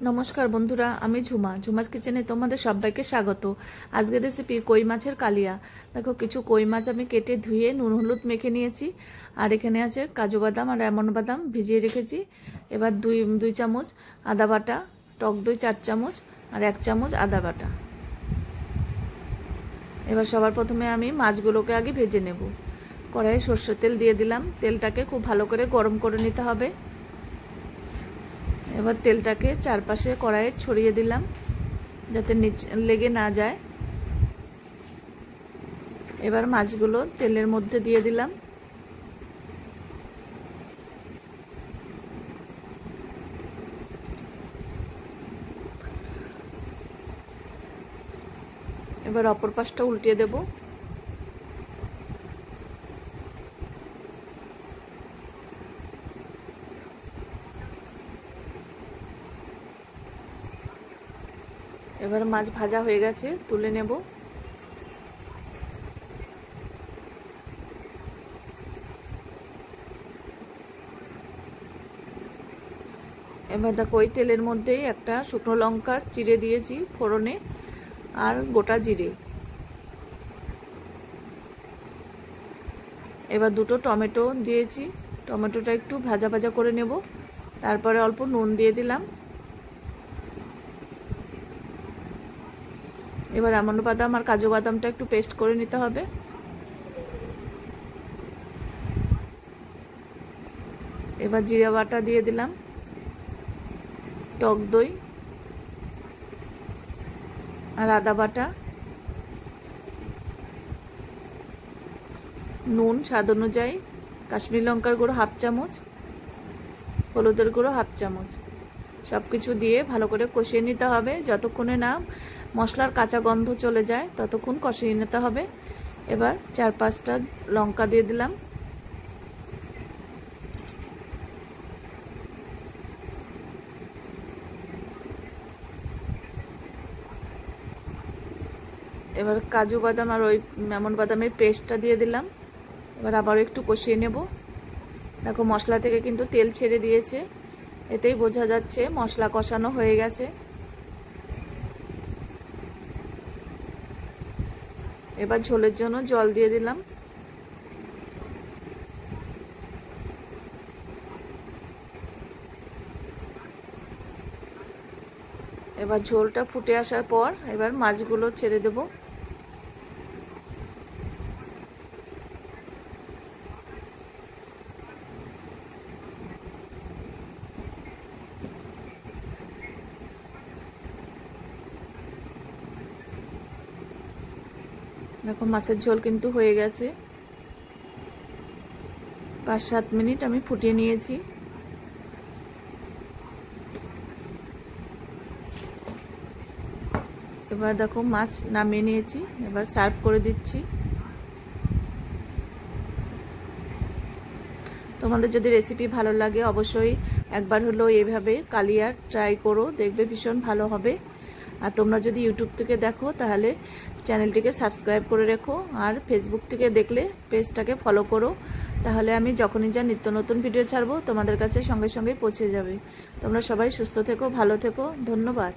নমস্কার বন্ধুরা, আমি ঝুমাস কিচেনে তোমাদের সবাইকে স্বাগত। আজকের রেসিপি কই মাছের কালিয়া। দেখো, কিছু কই মাছ আমি কেটে ধুয়ে নুন হলুদ মেখে নিয়েছি। আর এখানে আছে কাজু বাদাম আর আমন্ড বাদাম ভিজিয়ে রেখেছি। এবার দুই চামচ আদা বাটা, টক দই 4 চামচ আর 1 চামচ আদা বাটা। এবার সবার প্রথমে আমি মাছগুলোকে আগে ভেজে নেব। কড়াইয়ে সর্ষের তেল দিয়ে দিলাম। তেলটাকে খুব ভালো করে গরম করে নিতে হবে। এবার তেলটাকে চারপাশে কড়াইয়ে ছড়িয়ে দিলাম যাতে নিচে লেগে না যায়। এবার মাছগুলো তেলের মধ্যে দিয়ে দিলাম। এবার অপর পাশটা উল্টিয়ে দেব। এবার মাছ ভাজা হয়ে গেছে, তুলে নেব। এবার দেখো, ওই তেলের মধ্যেই একটা শুকনো লঙ্কা চিড়ে দিয়েছি ফোড়নে, আর গোটা জিরে। এবার দুটো টমেটো দিয়েছি। টমেটোটা একটু ভাজা ভাজা করে নেব। তারপরে অল্প নুন দিয়ে দিলাম। এবার আমন্ড বাদাম আর কাজু বাদামটা একটু পেস্ট করে নিতে হবে। এবার জিরা বাটা দিয়ে দিলাম, টক দই আর আদা বাটা, নুন স্বাদ অনুযায়ী, কাশ্মীরি লঙ্কার গুঁড়ো 1/2 চামচ, হলুদের গুঁড়ো 1/2 চামচ। সব কিছু দিয়ে ভালো করে কষিয়ে নিতে হবে। যতক্ষণে না মশলার কাঁচা গন্ধ চলে যায় ততক্ষণ কষিয়ে নিতে হবে। এবার 4-5টা লঙ্কা দিয়ে দিলাম। এবার কাজু বাদাম আর ওই আমন্ড বাদামের পেস্টটা দিয়ে দিলাম। এবার আবারও একটু কষিয়ে নেব। দেখো, মশলা থেকে কিন্তু তেল ছেড়ে দিয়েছে, এতেই বোঝা যাচ্ছে মশলা কষানো হয়ে গেছে। এবার ঝোলের জন্য জল দিয়ে দিলাম। এবার ঝোলটা ফুটে আসার পর এবার মাছগুলো ছেড়ে দেব। দেখো, মাছের ঝোল কিন্তু হয়ে গেছে। 5-7 মিনিট আমি ফুটিয়ে নিয়েছি। এবার দেখো, মাছ নামিয়ে নিয়েছি। এবার সার্ভ করে দিচ্ছি। তোমাদের যদি রেসিপি ভালো লাগে অবশ্যই একবার হলেও এইভাবে কালিয়া ট্রাই করো, দেখবে ভীষণ ভালো হবে। আর তোমরা যদি ইউটিউব থেকে দেখো তাহলে চ্যানেলটিকে সাবস্ক্রাইব করে রেখো, আর ফেসবুক থেকে দেখলে পেজটাকে ফলো করো। তাহলে আমি যখনই যা নিত্য নতুন ভিডিও ছাড়বো তোমাদের কাছে সঙ্গে সঙ্গে পৌঁছে যাবে। তোমরা সবাই সুস্থ থেকো, ভালো থেকো। ধন্যবাদ।